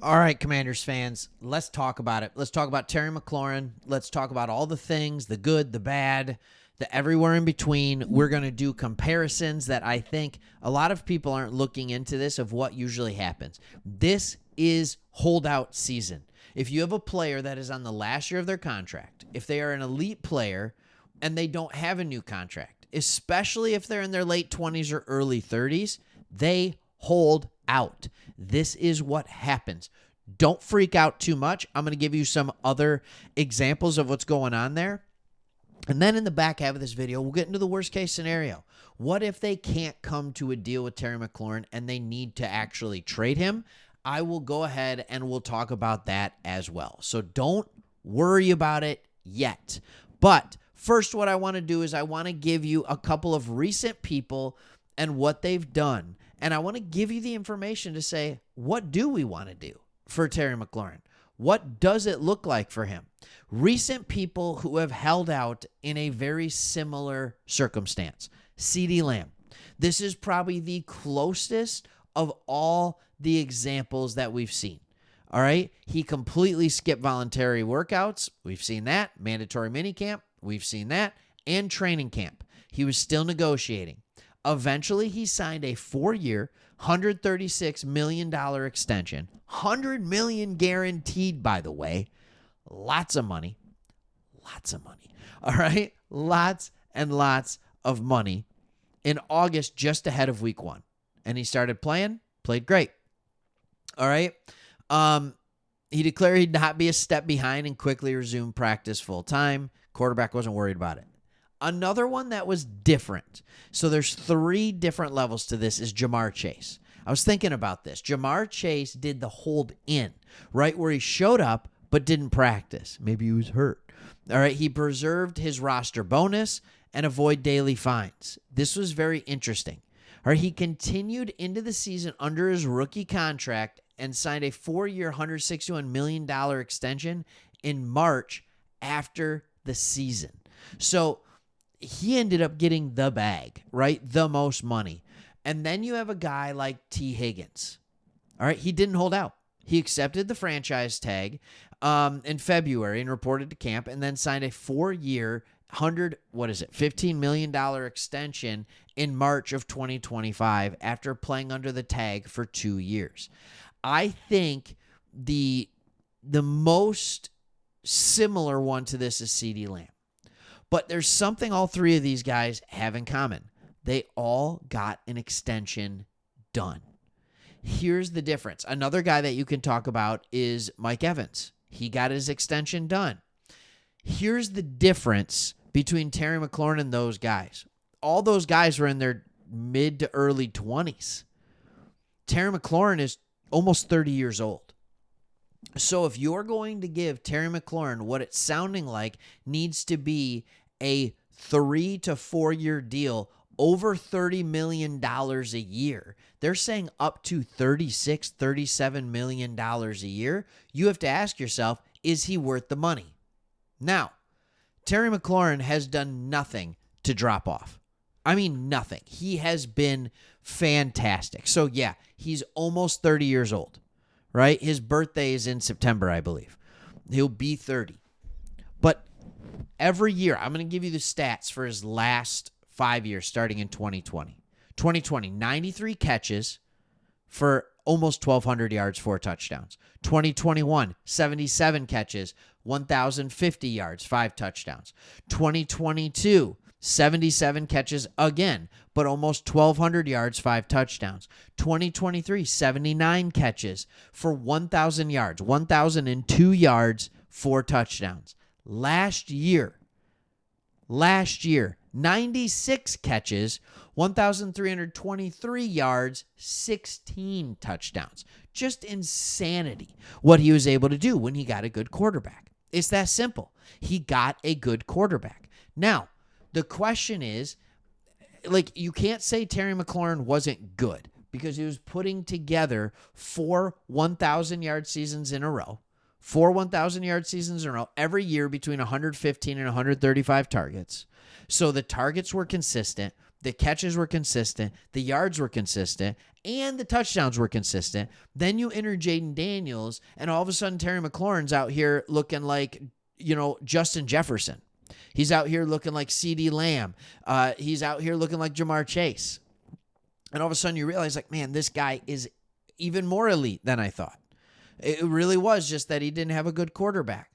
All right, Commanders fans, let's talk about it. Let's talk about Terry McLaurin. Let's talk about all the things, the good, the bad, the everywhere in between. We're going to do comparisons that I think a lot of people aren't looking into this of what usually happens. This is holdout season. If you have a player that is on the last year of their contract, if they are an elite player and they don't have a new contract, especially if they're in their late 20s or early 30s, they hold out. This is what happens. Don't freak out too much. I'm going to give you some other examples of what's going on there. And then in the back half of this video, we'll get into the worst case scenario. What if they can't come to a deal with Terry McLaurin and they need to actually trade him? I will go ahead and we'll talk about that as well. So don't worry about it yet. But first, what I want to do is I want to give you a couple of recent people and what they've done. And I want to give you the information to say, what do we want to do for Terry McLaurin? What does it look like for him? Recent people who have held out in a very similar circumstance. CeeDee Lamb. This is probably the closest of all the examples that we've seen. All right. He completely skipped voluntary workouts. We've seen that. Mandatory minicamp. We've seen that. And training camp. He was still negotiating. Eventually, he signed a 4-year, $136 million extension. $100 million guaranteed, by the way. Lots of money. Lots of money. All right? Lots and lots of money in August, just ahead of week 1. And he started playing, played great. All right? He declared he'd not be a step behind and quickly resumed practice full time. Quarterback wasn't worried about it. Another one that was different. So there's 3 different levels to this is Jamar Chase. I was thinking about this. Jamar Chase did the hold in, right, where he showed up but didn't practice. Maybe he was hurt. All right, he preserved his roster bonus and avoid daily fines. This was very interesting. All right, he continued into the season under his rookie contract and signed a 4-year, $161 million extension in March after the season. So he ended up getting the bag, right? The most money. And then you have a guy like T. Higgins. All right, he didn't hold out. He accepted the franchise tag in February and reported to camp and then signed a 4-year, $15 million extension in March of 2025 after playing under the tag for 2 years. I think the most similar one to this is CeeDee Lamb. But there's something all 3 of these guys have in common. They all got an extension done. Here's the difference. Another guy that you can talk about is Mike Evans. He got his extension done. Here's the difference between Terry McLaurin and those guys. All those guys were in their mid to early 20s. Terry McLaurin is almost 30 years old. So if you're going to give Terry McLaurin what it's sounding like needs to be a 3 to 4 year deal, over $30 million a year, they're saying up to $36, $37 million a year, you have to ask yourself, is he worth the money? Now, Terry McLaurin has done nothing to drop off. I mean, nothing. He has been fantastic. So yeah, he's almost 30 years old. Right? His birthday is in September, I believe. He'll be 30. But every year, I'm going to give you the stats for his last 5 years, starting in 2020. 2020, 93 catches for almost 1,200 yards, 4 touchdowns. 2021, 77 catches, 1,050 yards, 5 touchdowns. 2022, 77 catches again, but almost 1,200 yards, 5 touchdowns. 2023, 79 catches for 1,000 yards, 1,002 yards, 4 touchdowns. Last year, 96 catches, 1,323 yards, 16 touchdowns. Just insanity what he was able to do when he got a good quarterback. It's that simple. He got a good quarterback. Now, the question is, like, you can't say Terry McLaurin wasn't good because he was putting together 4 1,000-yard seasons in a row, 4 1,000-yard seasons in a row, every year between 115 and 135 targets. So the targets were consistent. the catches were consistent, the yards were consistent, and the touchdowns were consistent. Then you enter Jaden Daniels, and all of a sudden Terry McLaurin's out here looking like, Justin Jefferson. He's out here looking like CeeDee Lamb. He's out here looking like Jamar Chase. And all of a sudden you realize, like, man, this guy is even more elite than I thought. It really was just that he didn't have a good quarterback.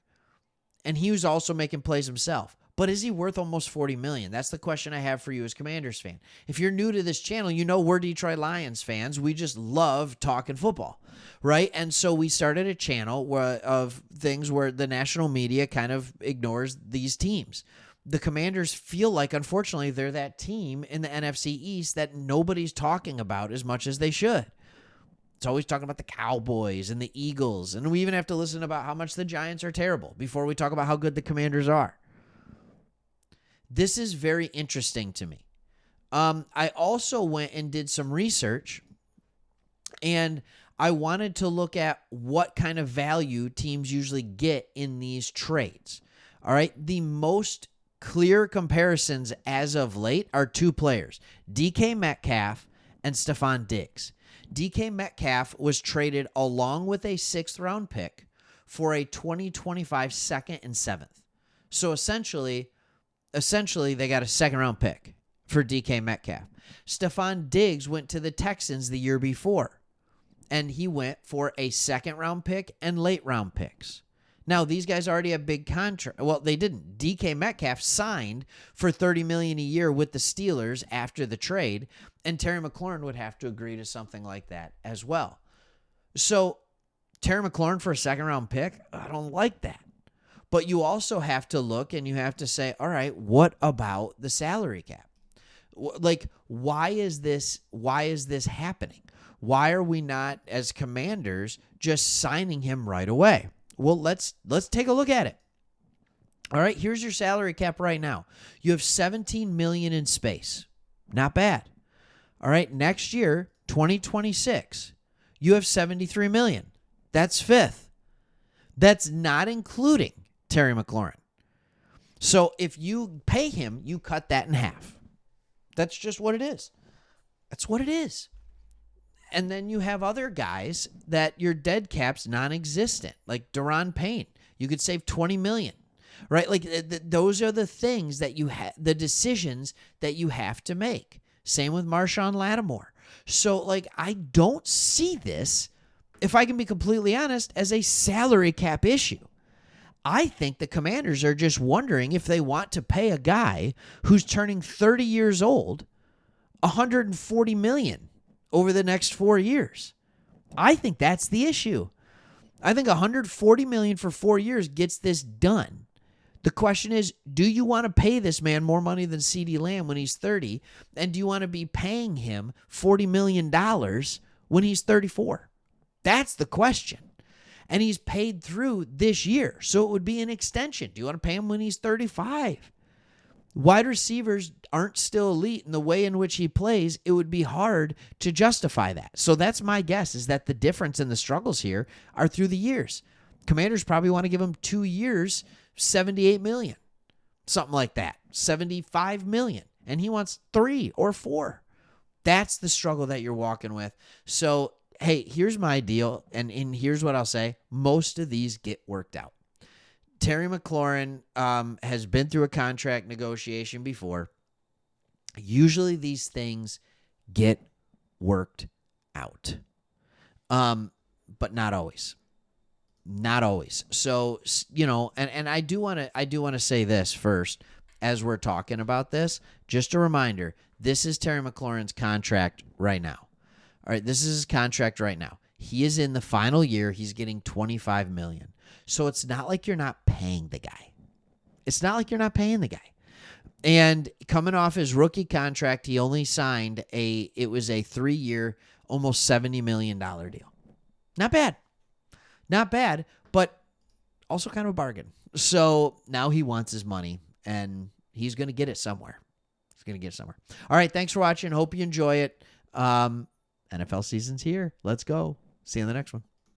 And he was also making plays himself. But is he worth almost $40 million? That's the question I have for you as Commanders fan. If you're new to this channel, you know we're Detroit Lions fans. We just love talking football, right? And so we started a channel of things where the national media kind of ignores these teams. The Commanders feel like, unfortunately, they're that team in the NFC East that nobody's talking about as much as they should. It's always talking about the Cowboys and the Eagles, and we even have to listen about how much the Giants are terrible before we talk about how good the Commanders are. This is very interesting to me. I also went and did some research, and I wanted to look at what kind of value teams usually get in these trades. All right, the most clear comparisons as of late are two players, DK Metcalf and Stephon Diggs. DK Metcalf was traded along with a 6th-round pick for a 2025 2nd and 7th. So essentially, they got a 2nd-round pick for DK Metcalf. Stephon Diggs went to the Texans the year before, and he went for a 2nd-round pick and late-round picks. Now, these guys already have big contracts. Well, they didn't. DK Metcalf signed for $30 million a year with the Steelers after the trade, and Terry McLaurin would have to agree to something like that as well. So, Terry McLaurin for a 2nd-round pick, I don't like that. But you also have to look and you have to say, all right, what about the salary cap? Like, why is this happening? Why are we not, as Commanders, just signing him right away? Well, let's take a look at it. All right, here's your salary cap right now. You have $17 million in space. Not bad. All right, next year, 2026, you have $73 million. That's 5th. That's not including Terry McLaurin. So if you pay him, you cut that in half. That's just what it is. That's what it is. And then you have other guys that your dead cap's non-existent, like Daron Payne. You could save $20 million, right? Like those are the things that you have, the decisions that you have to make. Same with Marshawn Lattimore. So, like, I don't see this, if I can be completely honest, as a salary cap issue. I think the Commanders are just wondering if they want to pay a guy who's turning 30 years old $140 million over the next 4 years. I think that's the issue. I think $140 million for 4 years gets this done. The question is, do you want to pay this man more money than CeeDee Lamb when he's 30? And do you want to be paying him $40 million when he's 34? That's the question. And he's paid through this year, so it would be an extension. Do you want to pay him when he's 35? Wide receivers aren't still elite in the way in which he plays. It would be hard to justify that. So that's my guess, is that the difference in the struggles here are through the years. Commanders probably want to give him 2 years, $78 million, something like that, $75 million, and he wants 3 or 4. That's the struggle that you're walking with. So, hey, here's my deal, and here's what I'll say. Most of these get worked out. Terry McLaurin has been through a contract negotiation before. Usually these things get worked out, but not always. Not always. So, and I do want to say this first as we're talking about this. Just a reminder, this is Terry McLaurin's contract right now. All right, this is his contract right now. He is in the final year. He's getting $25 million. So it's not like you're not paying the guy. It's not like you're not paying the guy. And coming off his rookie contract, he only signed it was a 3-year, almost $70 million deal. Not bad. Not bad, but also kind of a bargain. So now he wants his money, and he's going to get it somewhere. He's going to get it somewhere. All right, thanks for watching. Hope you enjoy it. NFL season's here. Let's go. See you in the next one.